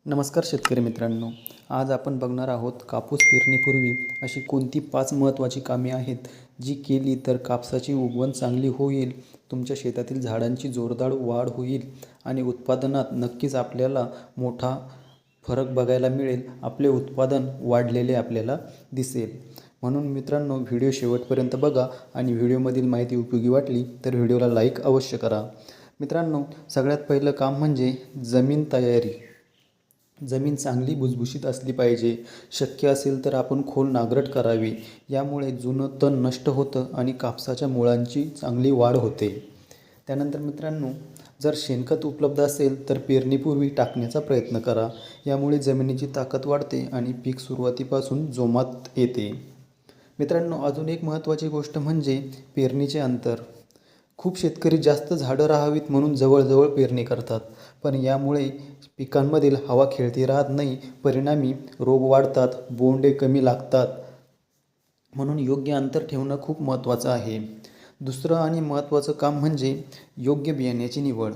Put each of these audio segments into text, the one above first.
नमस्कार शेतकरी मित्रांनो. आज आपण बघणार आहोत कापूस पेरणीपूर्वी अशी कोणती 5 महत्त्वाची कामे आहेत जी केली तर कापसाची उगवण चांगली होईल, तुमच्या शेतातील झाडांची जोरदार वाढ होईल आणि उत्पादनात नक्कीच आपल्याला मोठा फरक बघायला मिळेल. आपले उत्पादन वाढलेले आपल्याला दिसेल. म्हणून मित्रांनो, व्हिडिओ शेवटपर्यंत बघा आणि व्हिडिओमधील माहिती उपयोगी वाटली तर व्हिडिओला लाईक अवश्य करा. मित्रांनो, सगळ्यात पहिलं काम म्हणजे जमीन तयारी. जमीन चांगली भुसभुशीत असली पाहिजे. शक्य असेल तर आपण खोल नांगरट करावी. यामुळे जुनं तण नष्ट होतं आणि कापसाच्या मुळांची चांगली वाढ होते. त्यानंतर मित्रांनो, जर शेणखत उपलब्ध असेल तर पेरणीपूर्वी टाकण्याचा प्रयत्न करा. यामुळे जमिनीची ताकद वाढते आणि पीक सुरुवातीपासून जोमात येते. मित्रांनो, अजून एक महत्त्वाची गोष्ट म्हणजे पेरणीचे अंतर. खूप शेतकरी जास्त झाडं राहावीत म्हणून जवळजवळ पेरणी करतात, पण यामुळे पिकांमधील हवा खेळती राहत नाही. परिणामी रोग वाढतात, बोंडे कमी लागतात. म्हणून योग्य अंतर ठेवणं खूप महत्त्वाचं आहे. दुसरं आणि महत्त्वाचं काम म्हणजे योग्य बियाण्याची निवड.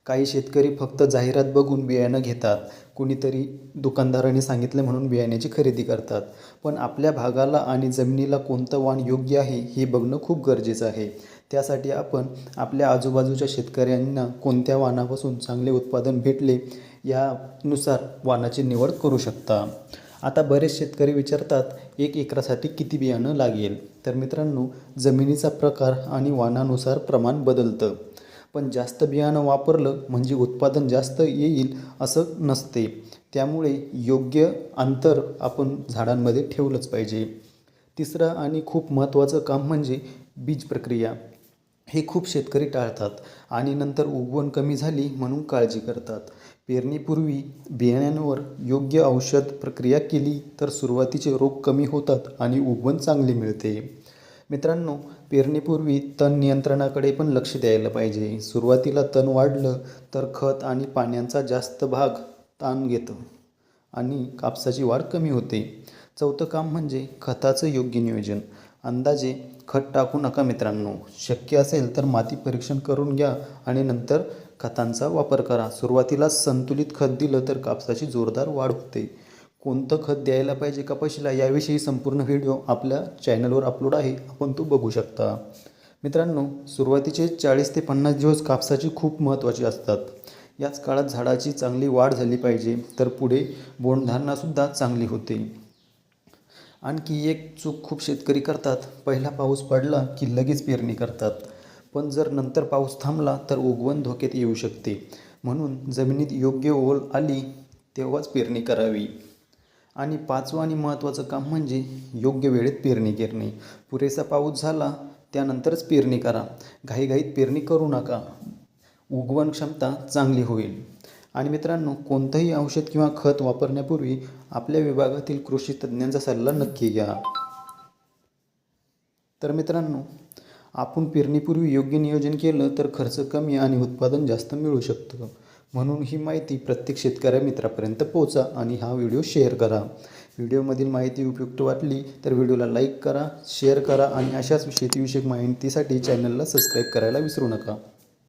काही शेतकरी फक्त जाहिरात बघून बियाणं घेतात. कुणीतरी दुकानदाराने सांगितलं म्हणून बियाण्याची खरेदी करतात. पण आपल्या भागाला आणि जमिनीला कोणतं वाण योग्य आहे हे बघणं खूप गरजेचं आहे. त्यासाठी आपण आपल्या आजूबाजूच्या शेतकऱ्यांना कोणत्या वाणापासून चांगले उत्पादन भेटले यानुसार वाणाची निवड करू शकता. आता बरेच शेतकरी विचारतात, 1 एकरासाठी किती बियाणं लागेल? तर मित्रांनो, जमिनीचा प्रकार आणि वाणानुसार प्रमाण बदलतं. पण जास्त बियाणं वापरलं म्हणजे उत्पादन जास्त येईल असं नसते. त्यामुळे योग्य अंतर आपण झाडांमध्ये ठेवलंच पाहिजे. तिसरं आणि खूप महत्त्वाचं काम म्हणजे बीज प्रक्रिया. हे खूप शेतकरी टाळतात आणि नंतर उगवण कमी झाली म्हणून काळजी करतात. पेरणीपूर्वी बियाण्यांवर योग्य औषध प्रक्रिया केली तर सुरुवातीचे रोग कमी होतात आणि उगवण चांगली मिळते. मित्रांनो, पेरणीपूर्वी तण नियंत्रणाकडे पण लक्ष द्यायला पाहिजे. सुरुवातीला तण वाढलं तर खत आणि पाण्याचा जास्त भाग ताण घेतं आणि कापसाची वाढ कमी होते. चौथं काम म्हणजे खताचं योग्य नियोजन. अंदाजे खत टाकू नका मित्रांनो. शक्य असेल तर माती परीक्षण करून घ्या आणि नंतर खतांचा वापर करा. सुरुवातीला संतुलित खत दिलं तर कापसाची जोरदार वाढ होते. कोणतं खत द्यायला पाहिजे कपाशीला याविषयी संपूर्ण व्हिडिओ आपल्या चॅनलवर अपलोड आहे, आपण तो बघू शकता. मित्रांनो, सुरुवातीचे 40 ते 50 दिवस कापसाची खूप महत्त्वाचे असतात. याच काळात झाडाची चांगली वाढ झाली पाहिजे, तर पुढे बोंडधारणासुद्धा चांगली होते. आणखी एक चूक खूप शेतकरी करतात, पहिला पाऊस पडला की लगेच पेरणी करतात. पण जर नंतर पाऊस थांबला तर उगवण धोक्यात येऊ शकते. म्हणून जमिनीत योग्य ओल आली तेव्हाच पेरणी करावी. आणि 5वं आणि महत्त्वाचं काम म्हणजे योग्य वेळेत पेरणी करणे. पुरेसा पाऊस झाला त्यानंतरच पेरणी करा. घाईघाईत पेरणी करू नका. उगवण क्षमता चांगली होईल. आणि मित्रांनो, कोणतंही औषध किंवा खत वापरण्यापूर्वी आपल्या विभागातील कृषी तज्ज्ञांचा सल्ला नक्की घ्या. तर मित्रांनो, आपण पेरणीपूर्वी योग्य नियोजन केलं तर खर्च कमी आणि उत्पादन जास्त मिळू शकतं. म्हणून ही माहिती प्रत्येक शेतकऱ्या मित्रापर्यंत पोहोचा आणि हा व्हिडिओ शेअर करा. व्हिडिओमधील माहिती उपयुक्त वाटली तर व्हिडिओला लाईक करा, शेअर करा आणि अशाच शेतीविषयक माहितीसाठी चॅनलला सबस्क्राईब करायला विसरू नका.